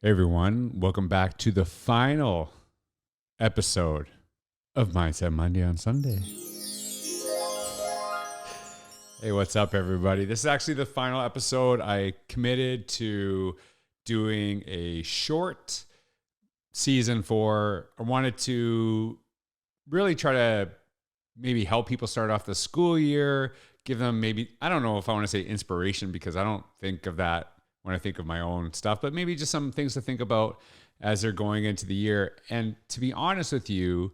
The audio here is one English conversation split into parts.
Hey everyone, welcome back to the final episode of Mindset Monday on Sunday. Hey, what's up everybody? This is actually the final episode. I committed to doing a short season for. I wanted to really try to maybe help people start off the school year, give them maybe, I don't know if I want to say inspiration because I don't think of that when I think of my own stuff, but maybe just some things to think about as they're going into the year. And to be honest with you,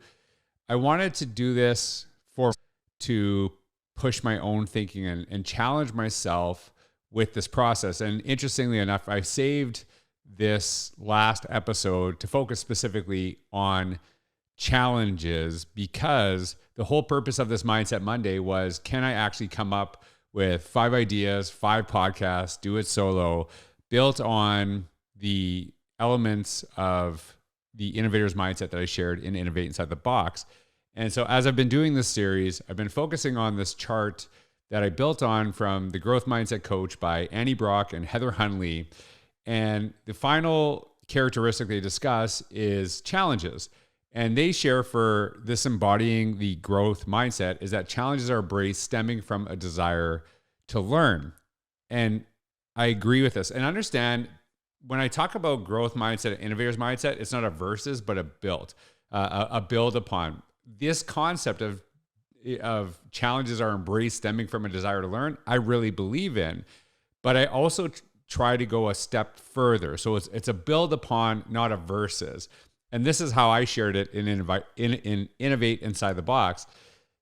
I wanted to do this to push my own thinking and challenge myself with this process. And interestingly enough, I saved this last episode to focus specifically on challenges because the whole purpose of this Mindset Monday was, can I actually come up with 5 ideas, 5 podcasts, do it solo, built on the elements of the innovator's mindset that I shared in Innovate Inside the Box. And so as I've been doing this series, I've been focusing on this chart that I built on from the Growth Mindset Coach by Annie Brock and Heather Hunley. And the final characteristic they discuss is challenges. And they share for this embodying the growth mindset is that challenges are embraced stemming from a desire to learn. And I agree with this. And understand, when I talk about growth mindset, innovator's mindset, it's not a versus, but a build upon. This concept of challenges are embraced stemming from a desire to learn, I really believe in. But I also try to go a step further. So it's a build upon, not a versus. And this is how I shared it in Innovate Inside the Box.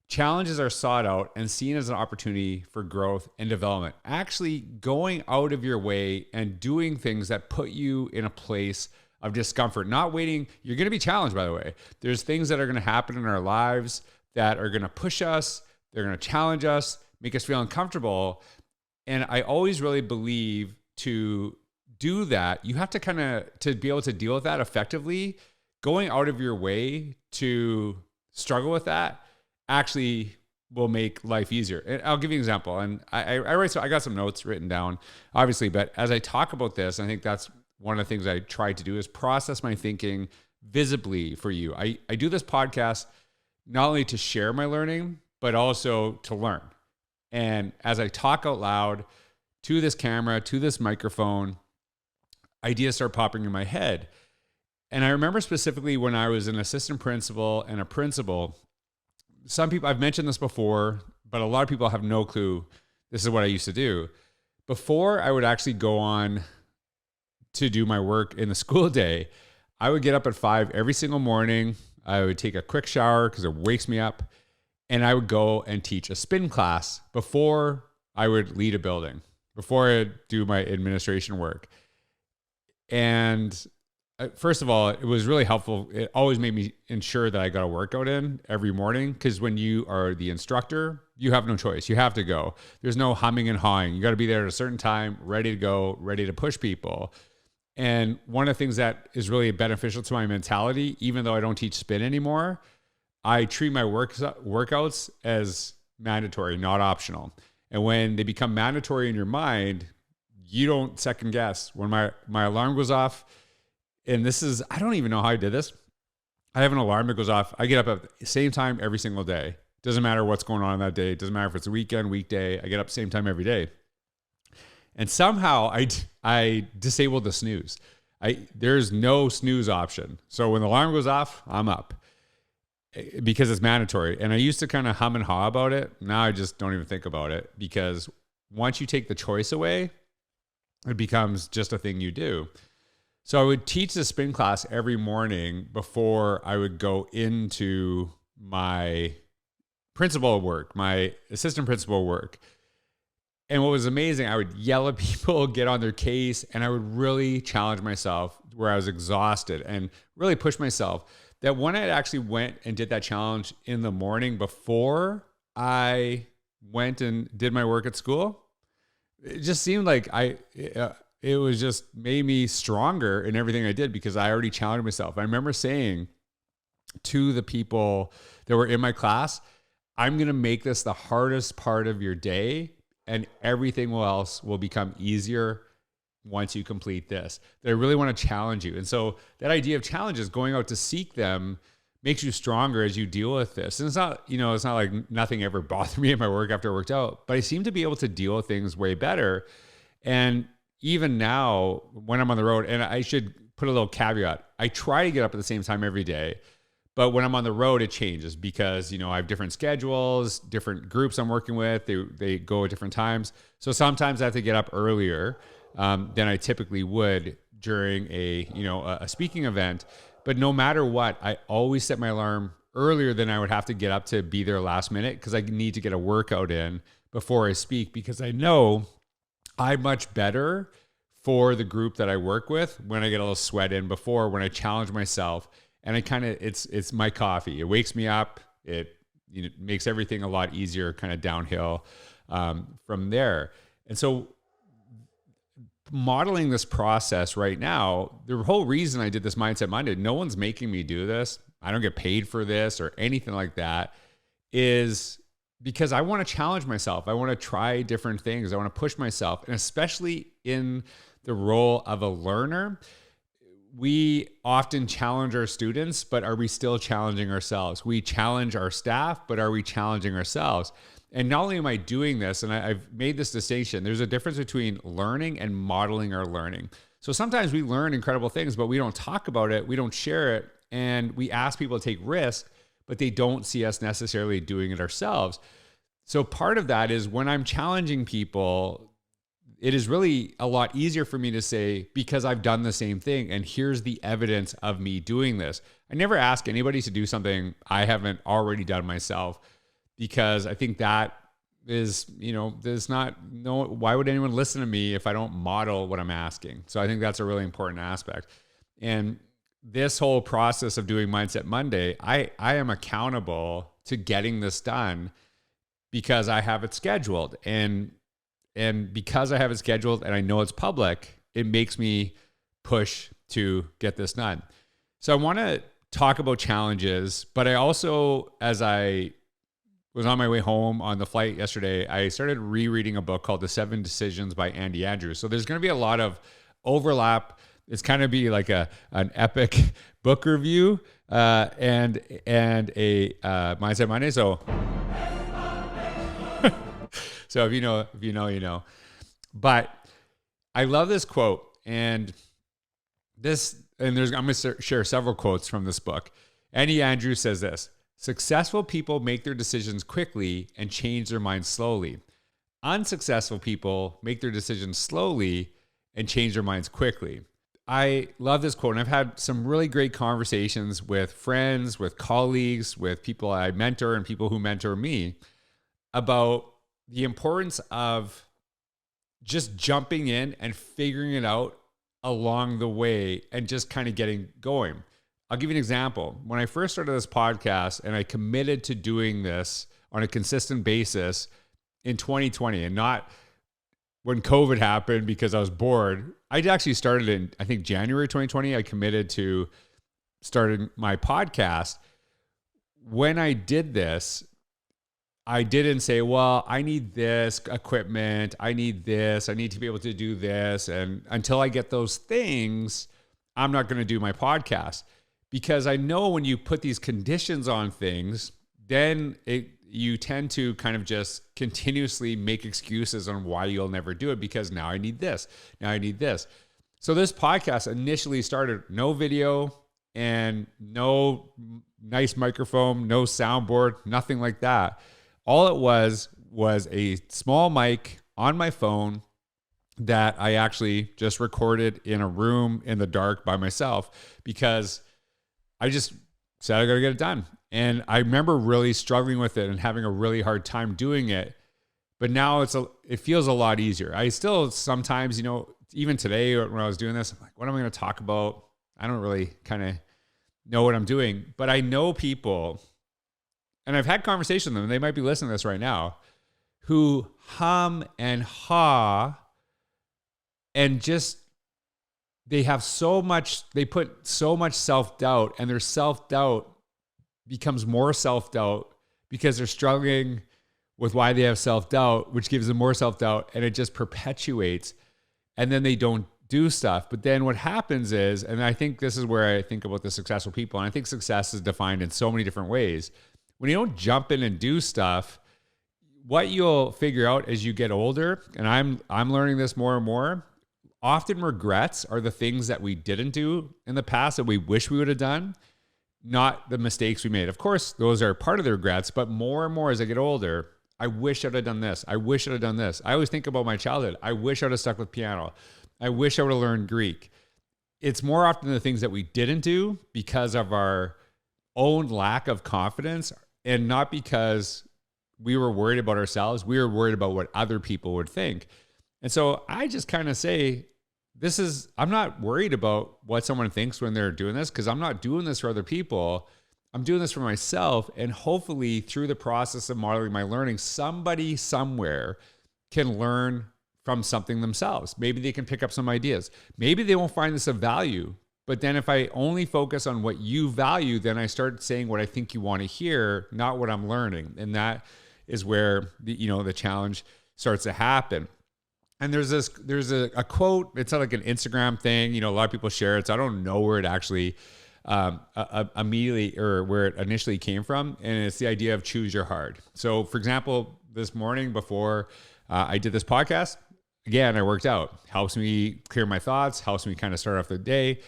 Challenges are sought out and seen as an opportunity for growth and development. Actually going out of your way and doing things that put you in a place of discomfort, not waiting. You're going to be challenged, by the way. There's things that are going to happen in our lives that are going to push us. They're going to challenge us, make us feel uncomfortable. And I always really believe to do that, you have to to be able to deal with that effectively. Going out of your way to struggle with that actually will make life easier. And I'll give you an example. And I got some notes written down, obviously, but as I talk about this, I think that's one of the things I try to do is process my thinking visibly for you. I do this podcast not only to share my learning, but also to learn. And as I talk out loud to this camera, to this microphone, ideas start popping in my head. And I remember specifically when I was an assistant principal and a principal, some people, I've mentioned this before, but a lot of people have no clue this is what I used to do. Before I would actually go on to do my work in the school day, I would get up at 5 every single morning. I would take a quick shower because it wakes me up. And I would go and teach a spin class before I would lead a building, before I do my administration work. And first of all, it was really helpful. It always made me ensure that I got a workout in every morning because when you are the instructor, you have no choice. You have to go. There's no humming and hawing. You got to be there at a certain time, ready to go, ready to push people. And one of the things that is really beneficial to my mentality, even though I don't teach spin anymore, I treat my workouts as mandatory, not optional. And when they become mandatory in your mind, you don't second guess. When my alarm goes off, and this is, I don't even know how I did this. I have an alarm that goes off. I get up at the same time every single day. Doesn't matter what's going on that day. It doesn't matter if it's a weekend, weekday. I get up same time every day. And somehow I disabled the snooze. There's no snooze option. So when the alarm goes off, I'm up because it's mandatory. And I used to kind of hum and haw about it. Now I just don't even think about it because once you take the choice away, it becomes just a thing you do. So I would teach the spin class every morning before I would go into my principal work, my assistant principal work. And what was amazing, I would yell at people, get on their case, and I would really challenge myself where I was exhausted and really push myself. That when I actually went and did that challenge in the morning before I went and did my work at school, it just seemed like it was just made me stronger in everything I did because I already challenged myself. I remember saying to the people that were in my class, I'm going to make this the hardest part of your day and everything else will become easier once you complete this, that I really want to challenge you. And so that idea of challenges, going out to seek them, makes you stronger as you deal with this. And it's not, it's not like nothing ever bothered me in my work after I worked out, but I seem to be able to deal with things way better. And even now when I'm on the road, and I should put a little caveat, I try to get up at the same time every day, but when I'm on the road, it changes because, I have different schedules, different groups I'm working with, they go at different times. So sometimes I have to get up earlier than I typically would during a speaking event. But no matter what, I always set my alarm earlier than I would have to get up to be there last minute because I need to get a workout in before I speak, because I know I'm much better for the group that I work with when I get a little sweat in before, when I challenge myself. And it's my coffee. It wakes me up. It makes everything a lot easier, kind of downhill from there. And so modeling this process right now, the whole reason I did this Mindset Monday, no one's making me do this, I don't get paid for this or anything like that, is because I want to challenge myself. I want to try different things. I want to push myself. And especially in the role of a learner, we often challenge our students, but are we still challenging ourselves? We challenge our staff, but are we challenging ourselves? And not only am I doing this, and I've made this distinction, there's a difference between learning and modeling our learning. So sometimes we learn incredible things, but we don't talk about it, we don't share it, and we ask people to take risks, but they don't see us necessarily doing it ourselves. So part of that is when I'm challenging people, it is really a lot easier for me to say, because I've done the same thing, and here's the evidence of me doing this. I never ask anybody to do something I haven't already done myself, because I think that is, why would anyone listen to me if I don't model what I'm asking? So I think that's a really important aspect. And this whole process of doing Mindset Monday, I am accountable to getting this done because I have it scheduled. And because I have it scheduled and I know it's public, it makes me push to get this done. So I want to talk about challenges, but I also, as I was on my way home on the flight yesterday, I started rereading a book called The 7 Decisions by Andy Andrews. So there's going to be a lot of overlap. It's kind of be like an epic book review and a Mindset Monday. So if you know, you know. But I love this quote, I'm going to share several quotes from this book. Andy Andrews says this: successful people make their decisions quickly and change their minds slowly. Unsuccessful people make their decisions slowly and change their minds quickly. I love this quote, and I've had some really great conversations with friends, with colleagues, with people I mentor and people who mentor me about the importance of just jumping in and figuring it out along the way and just kind of getting going. I'll give you an example. When I first started this podcast and I committed to doing this on a consistent basis in 2020 and not when COVID happened because I was bored, I'd actually started in, I think, January 2020. I committed to starting my podcast. When I did this, I didn't say, well, I need this equipment. I need this. I need to be able to do this. And until I get those things, I'm not going to do my podcast. Because I know when you put these conditions on things, then you tend to kind of just continuously make excuses on why you'll never do it, because now I need this. Now I need this. So this podcast initially started no video and no nice microphone, no soundboard, nothing like that. All it was a small mic on my phone that I actually just recorded in a room in the dark by myself, because I just said I got to get it done. And I remember really struggling with it and having a really hard time doing it. But now it feels a lot easier. I still sometimes, even today when I was doing this, I'm like, what am I going to talk about? I don't really kind of know what I'm doing. But I know people, and I've had conversations with them, and they might be listening to this right now, who hum and haw and just, they put so much self-doubt, and their self-doubt becomes more self-doubt because they're struggling with why they have self-doubt, which gives them more self-doubt, and it just perpetuates. And then they don't do stuff. But then what happens is, and I think this is where I think about the successful people, and I think success is defined in so many different ways. When you don't jump in and do stuff, what you'll figure out as you get older, and I'm learning this more and more, often regrets are the things that we didn't do in the past that we wish we would have done, not the mistakes we made. Of course, those are part of the regrets, but more and more as I get older, I wish I'd have done this. I wish I'd have done this. I always think about my childhood. I wish I would have stuck with piano. I wish I would have learned Greek. It's more often the things that we didn't do because of our own lack of confidence, and not because we were worried about ourselves. We were worried about what other people would think. And so I just kind of say, I'm not worried about what someone thinks when they're doing this, because I'm not doing this for other people. I'm doing this for myself. And hopefully through the process of modeling my learning, somebody somewhere can learn from something themselves. Maybe they can pick up some ideas. Maybe they won't find this of value. But then if I only focus on what you value, then I start saying what I think you want to hear, not what I'm learning. And that is where the challenge starts to happen. And there's a quote. It's not like an Instagram thing. A lot of people share it. So I don't know where it actually immediately or where it initially came from. And it's the idea of choose your hard. So for example, this morning before I did this podcast, again, I worked out. Helps me clear my thoughts, helps me kind of start off the day.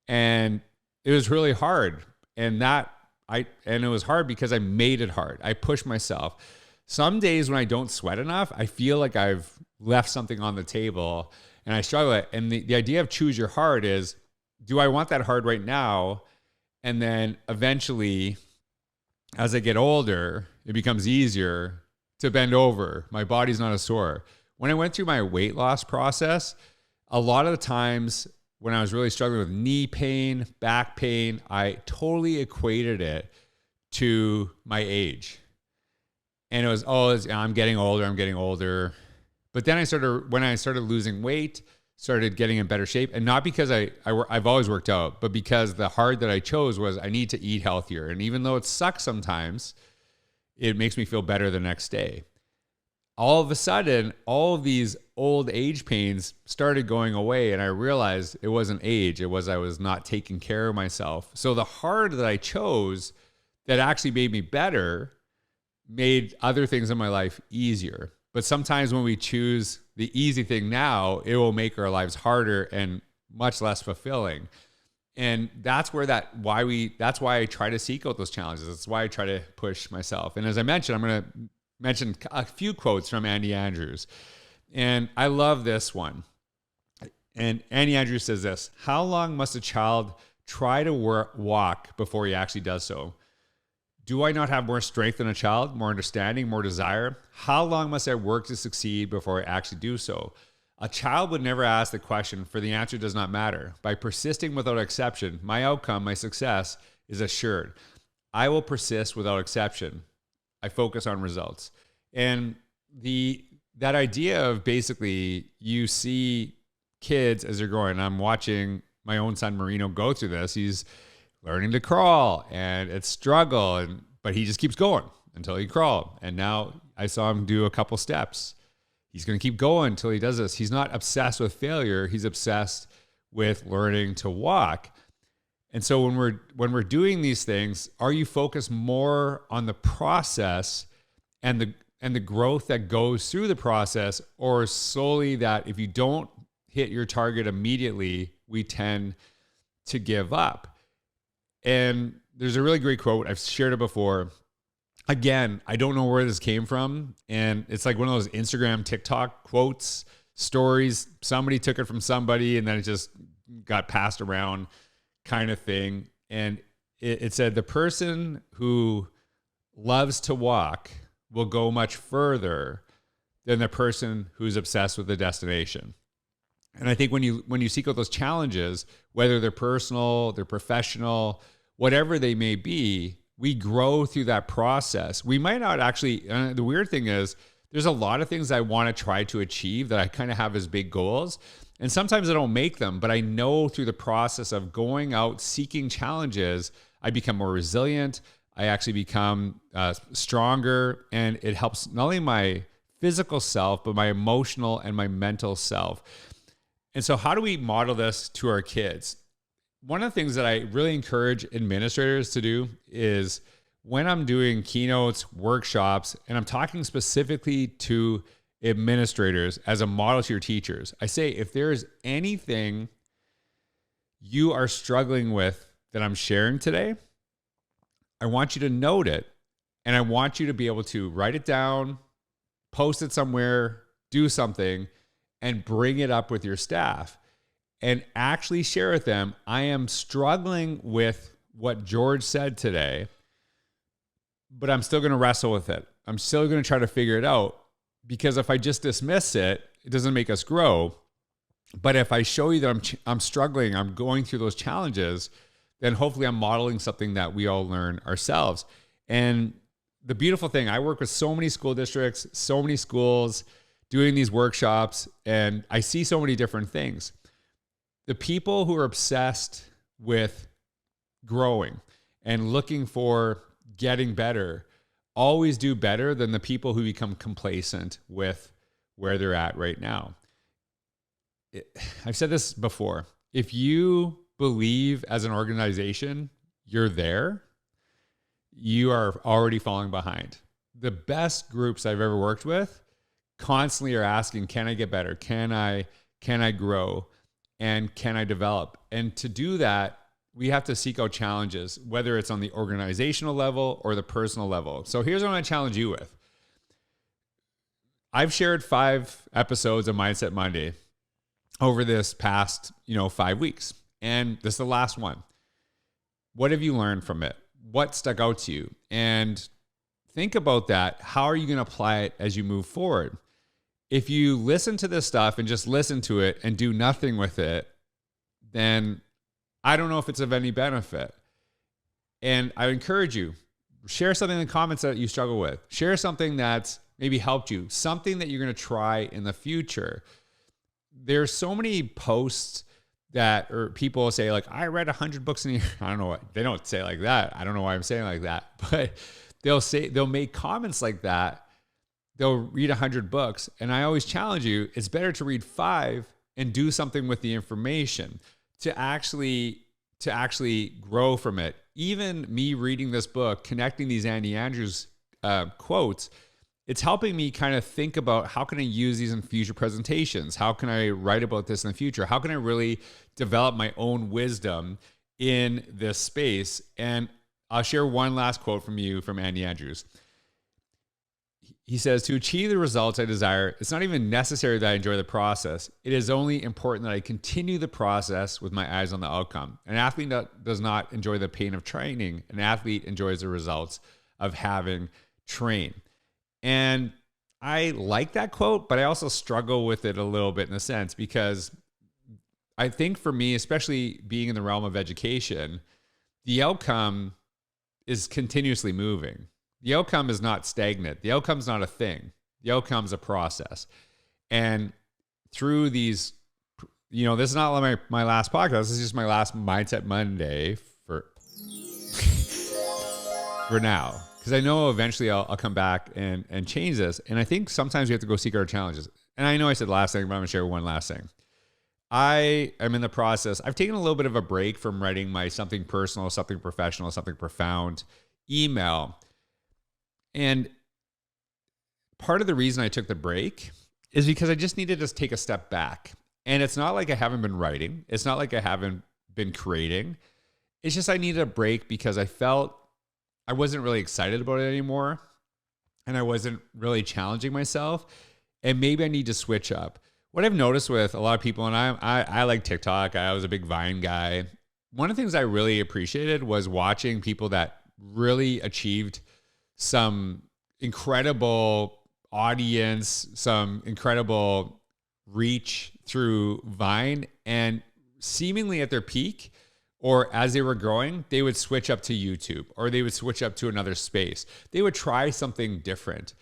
And it was really hard. And it was hard because I made it hard. I pushed myself. Some days when I don't sweat enough, I feel like I've left something on the table and I struggle. And the idea of choose your hard is, do I want that hard right now? And then eventually, as I get older, it becomes easier to bend over. My body's not as sore. When I went through my weight loss process, a lot of the times when I was really struggling with knee pain, back pain, I totally equated it to my age. And it was, I'm getting older. But then when I started losing weight, started getting in better shape. And not because I've always worked out, but because the hard that I chose was I need to eat healthier. And even though it sucks sometimes, it makes me feel better the next day. All of a sudden, all of these old age pains started going away. And I realized it wasn't age. It was I was not taking care of myself. So the hard that I chose that actually made me better made other things in my life easier. But sometimes when we choose the easy thing now, it will make our lives harder and much less fulfilling. And that's that's why I try to seek out those challenges. That's why I try to push myself. And as I mentioned, I'm going to mention a few quotes from Andy Andrews. And I love this one. And Andy Andrews says this: how long must a child try to walk before he actually does so? Do I not have more strength than a child, more understanding, more desire? How long must I work to succeed before I actually do so? A child would never ask the question, for the answer does not matter. By persisting without exception, my outcome, my success, is assured. I will persist without exception. I focus on results. And that idea of basically you see kids as they're growing. I'm watching my own son Marino go through this. He's learning to crawl, and it's struggle, but he just keeps going until he crawls. And now I saw him do a couple steps. He's going to keep going until he does this. He's not obsessed with failure. He's obsessed with learning to walk. And so when we're doing these things, are you focused more on the process and the growth that goes through the process, or solely that if you don't hit your target immediately, we tend to give up? And there's a really great quote. I've shared it before. Again, I don't know where this came from. And it's like one of those Instagram, TikTok quotes, stories. Somebody took it from somebody and then it just got passed around kind of thing. And it said, the person who loves to walk will go much further than the person who's obsessed with the destination. And I think when you seek out those challenges, whether they're personal, they're professional, whatever they may be, we grow through that process. We might not actually, the weird thing is, there's a lot of things I want to try to achieve that I kind of have as big goals. And sometimes I don't make them, but I know through the process of going out, seeking challenges, I become more resilient. I actually become stronger, and it helps not only my physical self, but my emotional and my mental self. And so how do we model this to our kids? One of the things that I really encourage administrators to do is when I'm doing keynotes, workshops, and I'm talking specifically to administrators as a model to your teachers, I say, if there is anything you are struggling with that I'm sharing today, I want you to note it, and I want you to be able to write it down, post it somewhere, do something, and bring it up with your staff and actually share with them, I am struggling with what George said today, but I'm still going to wrestle with it. I'm still going to try to figure it out, because if I just dismiss it, it doesn't make us grow. But if I show you that I'm struggling, I'm going through those challenges, then hopefully I'm modeling something that we all learn ourselves. And the beautiful thing, I work with so many school districts, so many schools doing these workshops, and I see so many different things. The people who are obsessed with growing and looking for getting better always do better than the people who become complacent with where they're at right now. I've said this before. If you believe as an organization you're there, you are already falling behind. The best groups I've ever worked with constantly are asking, can I get better? Can I grow? And can I develop? And to do that, we have to seek out challenges, whether it's on the organizational level or the personal level. So here's what I challenge you with. I've shared 5 episodes of Mindset Monday over this past, 5 weeks. And this is the last one. What have you learned from it? What stuck out to you? And think about that. How are you going to apply it as you move forward? If you listen to this stuff and just listen to it and do nothing with it, then I don't know if it's of any benefit. And I encourage you, share something in the comments that you struggle with. Share something that's maybe helped you, something that you're going to try in the future. There's so many posts that, or people say like, I read 100 books in a year. I don't know what, they don't say like that. I don't know why I'm saying like that, but they'll make comments like that. They'll read 100 books. And I always challenge you, it's better to read 5 and do something with the information to actually grow from it. Even me reading this book, connecting these Andy Andrews quotes, it's helping me kind of think about how can I use these in future presentations? How can I write about this in the future? How can I really develop my own wisdom in this space? And I'll share one last quote from Andy Andrews. He says, to achieve the results I desire, it's not even necessary that I enjoy the process. It is only important that I continue the process with my eyes on the outcome. An athlete does not enjoy the pain of training. An athlete enjoys the results of having trained. And I like that quote, but I also struggle with it a little bit in a sense, because I think for me, especially being in the realm of education, the outcome is continuously moving. The outcome is not stagnant. The outcome's not a thing. The outcome's a process. And through these, this is not my last podcast. This is just my last Mindset Monday for now. Because I know eventually I'll come back and change this. And I think sometimes we have to go seek our challenges. And I know I said last thing, but I'm going to share one last thing. I am in the process. I've taken a little bit of a break from writing my something personal, something professional, something profound email. And part of the reason I took the break is because I just needed to take a step back. And it's not like I haven't been writing. It's not like I haven't been creating. It's just I needed a break because I felt I wasn't really excited about it anymore. And I wasn't really challenging myself. And maybe I need to switch up. What I've noticed with a lot of people, and I like TikTok. I was a big Vine guy. One of the things I really appreciated was watching people that really achieved some incredible audience, some incredible reach through Vine, and seemingly at their peak or as they were growing, they would switch up to YouTube or they would switch up to another space. They would try something different.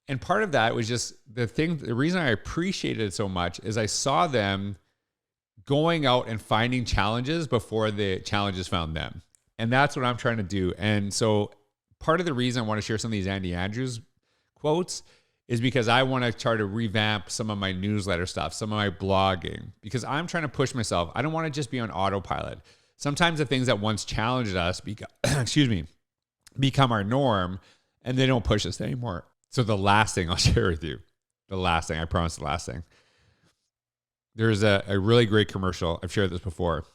And part of that was just the reason I appreciated it so much is I saw them going out and finding challenges before the challenges found them. And that's what I'm trying to do. And so part of the reason I want to share some of these Andy Andrews quotes is because I want to try to revamp some of my newsletter stuff, some of my blogging, because I'm trying to push myself. I don't want to just be on autopilot. Sometimes the things that once challenged us become our norm, and they don't push us anymore. So the last thing I'll share with you, I promise the last thing. There's a really great commercial. I've shared this before.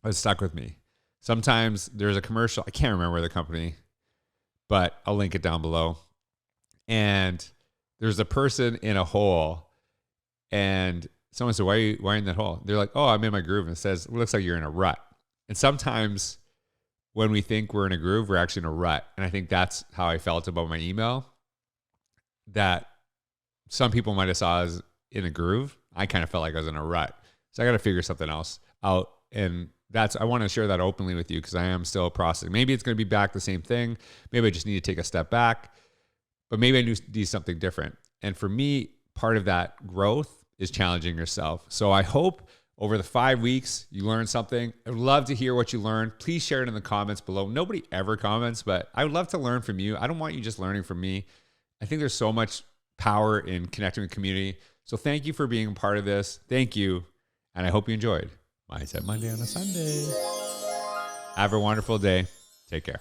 It stuck with me. Sometimes there's a commercial. I can't remember the company, but I'll link it down below. And there's a person in a hole, and someone said, why are you in that hole? They're like, oh, I'm in my groove. And it says, it looks like you're in a rut. And sometimes when we think we're in a groove, we're actually in a rut. And I think that's how I felt about my email, that some people might have saw as in a groove. I kind of felt like I was in a rut. So I got to figure something else out. And I want to share that openly with you, because I am still processing. Maybe it's going to be back the same thing. Maybe I just need to take a step back, but maybe I need something different. And for me, part of that growth is challenging yourself. So I hope over the 5 weeks, you learned something. I would love to hear what you learned. Please share it in the comments below. Nobody ever comments, but I would love to learn from you. I don't want you just learning from me. I think there's so much power in connecting with community. So thank you for being a part of this. Thank you. And I hope you enjoyed Mindset Monday on a Sunday. Have a wonderful day. Take care.